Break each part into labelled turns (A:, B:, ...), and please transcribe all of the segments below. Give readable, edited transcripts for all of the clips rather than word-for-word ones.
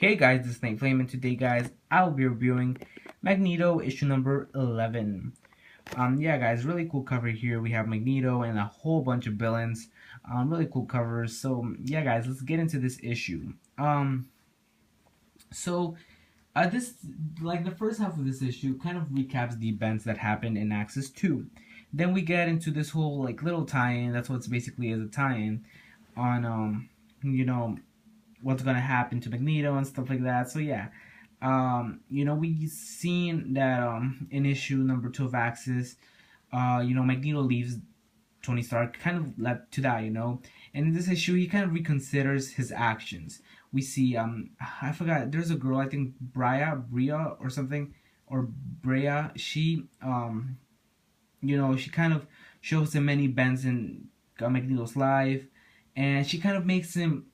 A: Hey guys, this is Nate Flame, and today, guys, I'll be reviewing Magneto issue number 11. Yeah, guys, really cool cover here. We have Magneto and a whole bunch of villains. Really cool covers. So, yeah, guys, let's get into this issue. So, this, like, the first half of this issue kind of recaps the events that happened in Axis 2. Then we get into this whole, like, little tie-in. That's what it's basically is a tie-in on, you know, what's gonna happen to Magneto and stuff like that. So yeah, we seen that in issue number 2 of Axis, Magneto leaves Tony Stark kind of led to that, And in this issue, he kind of reconsiders his actions. We see I forgot. There's a girl, I think Bria or something, or Brea. She kind of shows him many bends in Magneto's life, and she kind of makes him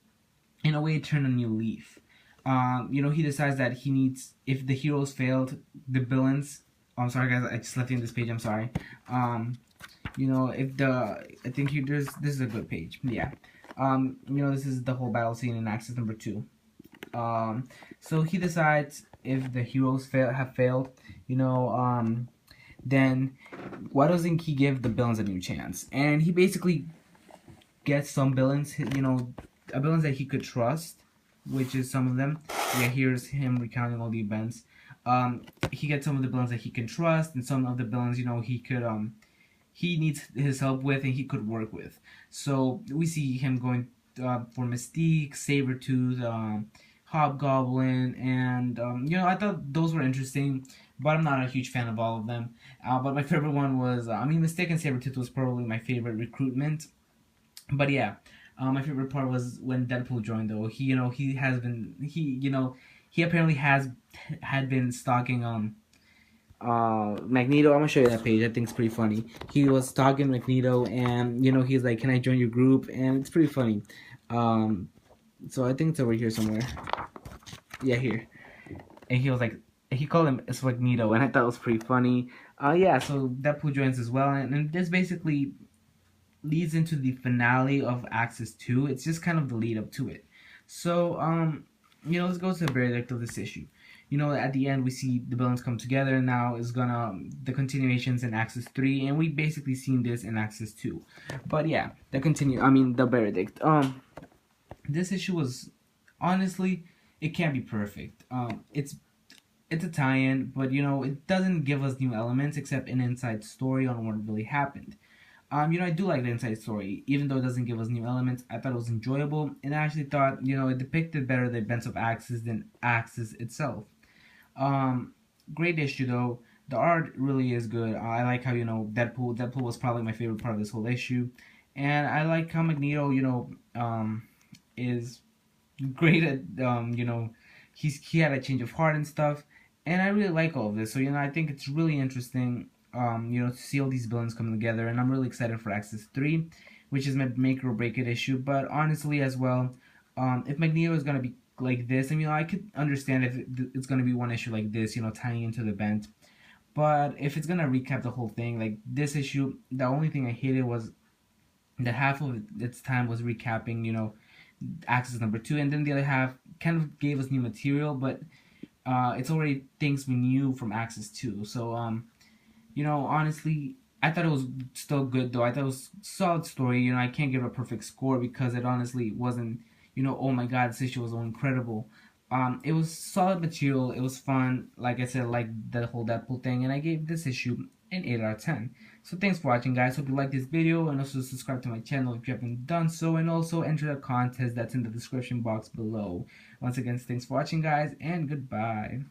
A: in a way turn a new leaf. He decides that he needs, if the heroes failed, the villains. Oh, I'm sorry, guys. I just left in this page. I'm sorry. If I think this is a good page. Yeah. This is the whole battle scene in Axis number 2. So he decides if the heroes have failed, then why doesn't he give the villains a new chance? And he basically gets some villains, villains that he could trust, which is some of them. Yeah, here's him recounting all the events. He gets some of the villains that he can trust, and some of the villains, he needs his help with and he could work with. So we see him going for Mystique, Sabretooth, Hobgoblin, and I thought those were interesting, but I'm not a huge fan of all of them. But my favorite one was, Mystique and Sabretooth was probably my favorite recruitment. But yeah, my favorite part was when Deadpool joined. Though he apparently had been stalking Magneto. I'm gonna show you that page. I think it's pretty funny. He was stalking Magneto, and he's like, "Can I join your group?" And it's pretty funny. So I think it's over here somewhere. Yeah, here. And he was like, he called him Magneto, and I thought it was pretty funny. Yeah. So Deadpool joins as well, and this basically leads into the finale of Axis 2. It's just kind of the lead up to it. So, let's go to the verdict of this issue. At the end we see the villains come together, and now is the continuations in Axis 3, and we basically seen this in Axis 2. But yeah, the verdict. This issue was, honestly, it can't be perfect. It's a tie-in, but it doesn't give us new elements except an inside story on what really happened. I do like the inside story, even though it doesn't give us new elements. I thought it was enjoyable, and I actually thought, it depicted better the events of Axis than Axis itself. Great issue though. The art really is good. I like how Deadpool was probably my favorite part of this whole issue, and I like how Magneto is great at he had a change of heart and stuff, and I really like all of this. So I think it's really interesting to see all these villains come together, and I'm really excited for Axis 3, which is my make or break it issue. But honestly, as well, if Magneto is gonna be like this, I could understand if it's gonna be one issue like this, tying into the event. But if it's gonna recap the whole thing, like this issue, the only thing I hated was that half of its time was recapping, Axis number 2, and then the other half kind of gave us new material, but it's already things we knew from Axis 2. So honestly, I thought it was still good though. I thought it was a solid story. I can't give it a perfect score because it honestly wasn't, oh my god, this issue was so incredible. It was solid material. It was fun. Like I said, like the whole Deadpool thing, and I gave this issue an 8 out of 10. So thanks for watching, guys. Hope you like this video, and also subscribe to my channel if you haven't done so, and also enter the contest that's in the description box below. Once again, thanks for watching, guys, and goodbye.